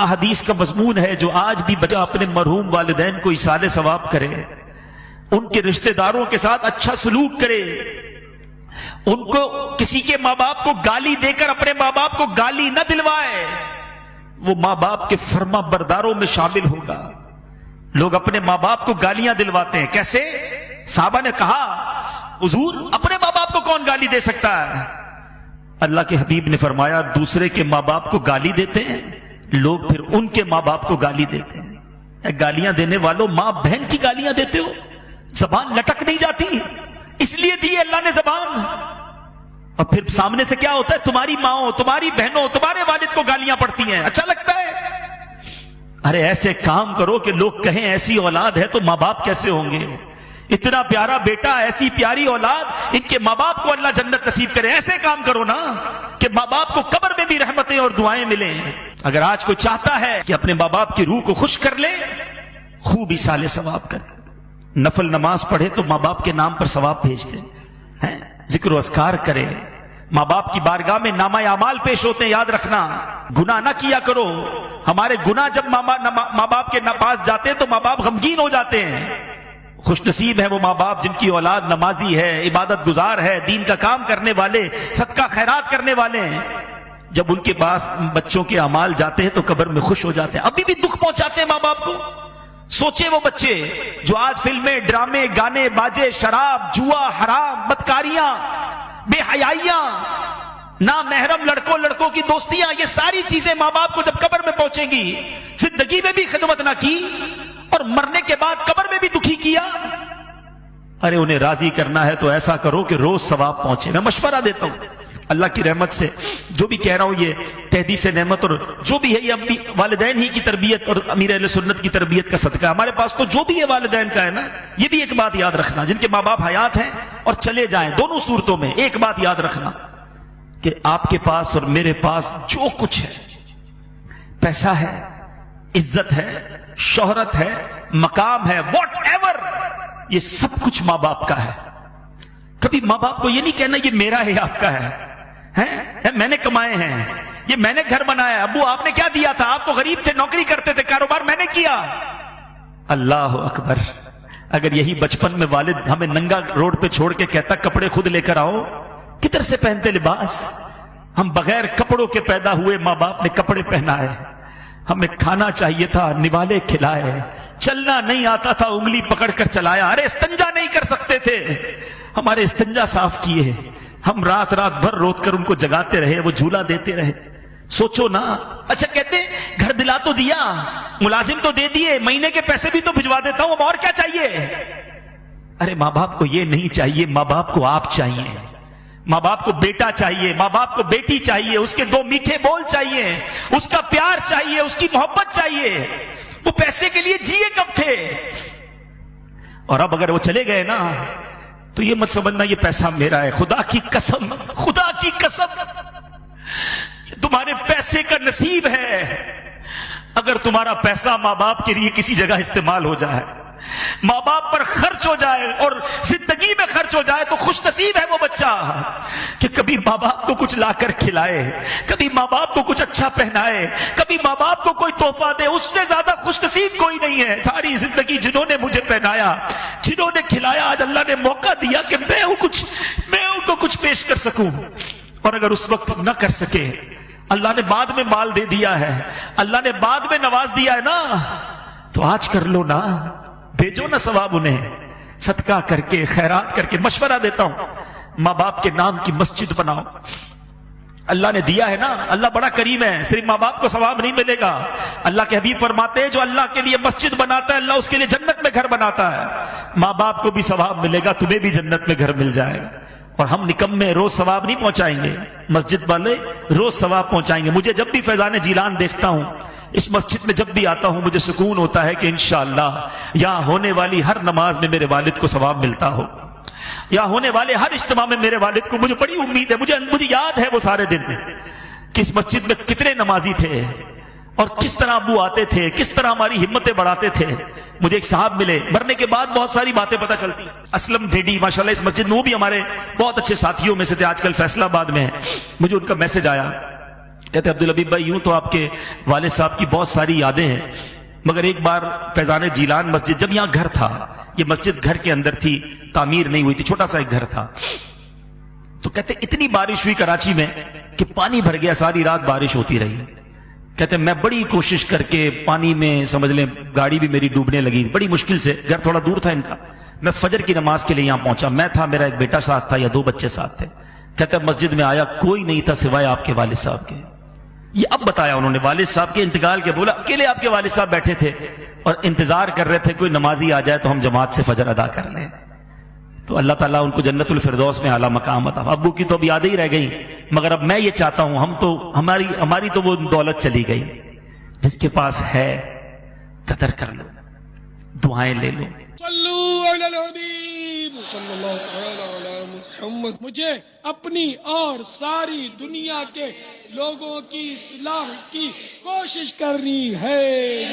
احادیث کا مضمون ہے جو آج بھی بچہ اپنے مرحوم والدین کو ایصال ثواب کرے، ان کے رشتہ داروں کے ساتھ اچھا سلوک کرے، ان کو کسی کے ماں باپ کو گالی دے کر اپنے ماں باپ کو گالی نہ دلوائے، وہ ماں باپ کے فرما برداروں میں شامل ہوگا۔ لوگ اپنے ماں باپ کو گالیاں دلواتے ہیں، کیسے؟ صحابہ نے کہا حضور اپنے ماں باپ کو کون گالی دے سکتا ہے؟ اللہ کے حبیب نے فرمایا دوسرے کے ماں باپ کو گالی دیتے ہیں لوگ، پھر ان کے ماں باپ کو گالی دیتے ہیں۔ گالیاں دینے والوں ماں بہن کی گالیاں دیتے ہو، زبان لٹک نہیں جاتی؟ اس لیے دی اللہ نے زبان، اور پھر سامنے سے کیا ہوتا ہے؟ تمہاری ماں تمہاری بہنوں تمہارے والد کو گالیاں پڑتی ہیں، اچھا لگتا ہے؟ ارے ایسے کام کرو کہ لوگ کہیں ایسی اولاد ہے تو ماں باپ کیسے ہوں گے؟ اتنا پیارا بیٹا، ایسی پیاری اولاد، ان کے ماں باپ کو اللہ جنت نصیب کرے۔ ایسے کام کرو نا کہ ماں باپ کو قبر میں بھی رحمتیں اور دعائیں ملیں۔ اگر آج کوئی چاہتا ہے کہ اپنے ماں باپ کی روح کو خوش کر لے، خوب ایصال ثواب کرے، نفل نماز پڑھے تو ماں باپ کے نام پر ثواب بھیج دے، ذکر و اذکار کرے۔ ماں باپ کی بارگاہ میں نامہ اعمال پیش ہوتے ہیں، یاد رکھنا، گناہ نہ کیا کرو۔ ہمارے گناہ جب ماں باپ کے پاس جاتے ہیں تو ماں باپ غمگین ہو جاتے ہیں۔ خوش نصیب ہے وہ ماں باپ جن کی اولاد نمازی ہے، عبادت گزار ہے، دین کا کام کرنے والے، صدقہ خیرات کرنے والے ہیں۔ جب ان کے پاس بچوں کے اعمال جاتے ہیں تو قبر میں خوش ہو جاتے ہیں۔ ابھی بھی دکھ پہنچاتے ہیں ماں باپ کو۔ سوچے وہ بچے جو آج فلمیں، ڈرامے، گانے، باجے، شراب، جوا، حرام، بدکاریاں، بے حیائیاں، نامحرم لڑکوں کی دوستیاں، یہ ساری چیزیں ماں باپ کو جب قبر میں پہنچیں گی، زندگی میں بھی خدمت نہ کی اور مرنے کے بعد قبر میں بھی دکھی کیا۔ ارے انہیں راضی کرنا ہے تو ایسا کرو کہ روز ثواب پہنچے۔ میں مشورہ دیتا ہوں اللہ کی رحمت سے، جو بھی کہہ رہا ہوں یہ تحدیث نعمت اور جو بھی ہے یہ اپنی والدین ہی کی تربیت اور امیر اہل سنت کی تربیت کا صدقہ ہے۔ ہمارے پاس تو جو بھی ہے والدین کا ہے نا، یہ بھی ایک بات یاد رکھنا، جن کے ماں باپ حیات ہیں اور چلے جائیں، دونوں صورتوں میں ایک بات یاد رکھنا کہ آپ کے پاس اور میرے پاس جو کچھ ہے، پیسہ ہے، عزت ہے، شہرت ہے، مقام ہے، واٹ ایور، یہ سب کچھ ماں باپ کا ہے۔ کبھی ماں باپ کو یہ نہیں کہنا یہ میرا ہے آپ کا ہے، میں نے کمائے ہیں، یہ میں نے گھر بنایا، ابو آپ نے کیا دیا تھا؟ آپ تو غریب تھے، نوکری کرتے تھے، کاروبار میں نے کیا۔ اللہ اکبر! اگر یہی بچپن میں والد ہمیں ننگا روڈ پہ چھوڑ کے کہتا کپڑے خود لے کر آؤ، کدھر سے پہنتے لباس؟ ہم بغیر کپڑوں کے پیدا ہوئے، ماں باپ نے کپڑے پہنائے، ہمیں کھانا چاہیے تھا، نوالے کھلائے، چلنا نہیں آتا تھا، انگلی پکڑ کر چلایا، ارے استنجا نہیں کر سکتے تھے، ہمارے استنجا صاف کیے، ہم رات بھر روت کر ان کو جگاتے رہے، وہ جھولا دیتے رہے۔ سوچو نا، اچھا کہتے گھر دلا تو دیا، ملازم تو دے دیے، مہینے کے پیسے بھی تو بھجوا دیتا ہوں، اب اور کیا چاہیے؟ ارے ماں باپ کو یہ نہیں چاہیے، ماں باپ کو آپ چاہیے، ماں باپ کو بیٹا چاہیے، ماں باپ کو بیٹی چاہیے، اس کے دو میٹھے بول چاہیے، اس کا پیار چاہیے، اس کی محبت چاہیے۔ وہ پیسے کے لیے جیے کب تھے؟ اور اب اگر وہ چلے گئے نا تو یہ مت سمجھنا یہ پیسہ میرا ہے، خدا کی قسم، خدا کی قسم تمہارے پیسے کا نصیب ہے۔ اگر تمہارا پیسہ ماں باپ کے لیے کسی جگہ استعمال ہو جائے، ماں باپ پر خرچ ہو جائے اور زندگی میں خرچ ہو جائے، تو خوش نصیب ہے وہ بچہ کہ کبھی ماں باپ کو کچھ لا کر کھلائے، کبھی ماں باپ کو کچھ اچھا پہنائے، کبھی ماں باپ کو کوئی تحفہ دے۔ اس سے زیادہ خوش نصیب کوئی نہیں ہے۔ ساری زندگی جنہوں نے مجھے پہنایا، جنہوں نے کھلایا، آج اللہ نے موقع دیا کہ میں ان کو کچھ پیش کر سکوں، اور اگر اس وقت نہ کر سکے، اللہ نے بعد میں مال دے دیا ہے، اللہ نے بعد میں نواز دیا ہے نا، تو آج کر لو نا، بھیجو نا ثواب انہیں، صدقہ کر کے، خیرات کر کے۔ مشورہ دیتا ہوں ماں باپ کے نام کی مسجد بناؤ، اللہ نے دیا ہے نا، اللہ بڑا کریم ہے، صرف ماں باپ کو ثواب نہیں ملے گا۔ اللہ کے حبیب فرماتے ہیں جو اللہ کے لیے مسجد بناتا ہے اللہ اس کے لیے جنت میں گھر بناتا ہے۔ ماں باپ کو بھی ثواب ملے گا، تمہیں بھی جنت میں گھر مل جائے گا۔ اور ہم نکمے روز ثواب نہیں پہنچائیں گے، مسجد والے روز ثواب پہنچائیں گے۔ مجھے جب بھی فیضان جیلان دیکھتا ہوں، اس مسجد میں جب بھی آتا ہوں، مجھے سکون ہوتا ہے کہ انشاءاللہ یہاں ہونے والی ہر نماز میں میرے والد کو ثواب ملتا ہو، یہاں ہونے والے ہر اجتماع میں میرے والد کو، مجھے بڑی امید ہے، مجھے یاد ہے وہ سارے دن کہ اس مسجد میں کتنے نمازی تھے اور کس طرح ابو آتے تھے، کس طرح ہماری ہمتیں بڑھاتے تھے۔ مجھے ایک صاحب ملے، مرنے کے بعد بہت ساری باتیں پتہ چلتی، اسلم ڈیڈی ماشاءاللہ اس مسجد میں، وہ بھی ہمارے بہت اچھے ساتھیوں میں سے تھے، آج کل فیصلہ آباد میں ہیں۔ مجھے ان کا میسج آیا، کہتے عبدالحبیب بھائی یوں تو آپ کے والد صاحب کی بہت ساری یادیں ہیں، مگر ایک بار فیضان جیلان مسجد، جب یہاں گھر تھا، یہ مسجد گھر کے اندر تھی، تعمیر نہیں ہوئی تھی، چھوٹا سا ایک گھر تھا، تو کہتے اتنی بارش ہوئی کراچی میں کہ پانی بھر گیا، ساری رات بارش ہوتی رہی. کہتے میں بڑی کوشش کر کے پانی میں سمجھ لیں گاڑی بھی میری ڈوبنے لگی، بڑی مشکل سے، گھر تھوڑا دور تھا ان کا، میں فجر کی نماز کے لیے یہاں پہنچا، میں تھا، میرا ایک بیٹا ساتھ تھا یا 2 بچے ساتھ تھے. کہتے مسجد میں آیا، کوئی نہیں تھا سوائے آپ کے والد صاحب کے. یہ اب بتایا انہوں نے والد صاحب کے انتقال کے، بولا اکیلے آپ کے والد صاحب بیٹھے تھے اور انتظار کر رہے تھے کوئی نمازی آ جائے تو ہم جماعت سے فجر ادا کر لیں. تو اللہ تعالیٰ ان کو جنت الفردوس میں اعلیٰ مقام عطا. ابو کی تو اب یادیں ہی رہ گئی، مگر اب میں یہ چاہتا ہوں، ہماری تو وہ دولت چلی گئی. جس کے پاس ہے قدر کر لو، دعائیں لے لو. صلو علی الحبیب صلی اللہ تعالی علی محمد. مجھے اپنی اور ساری دنیا کے لوگوں کی اصلاح کی کوشش کرنی ہے.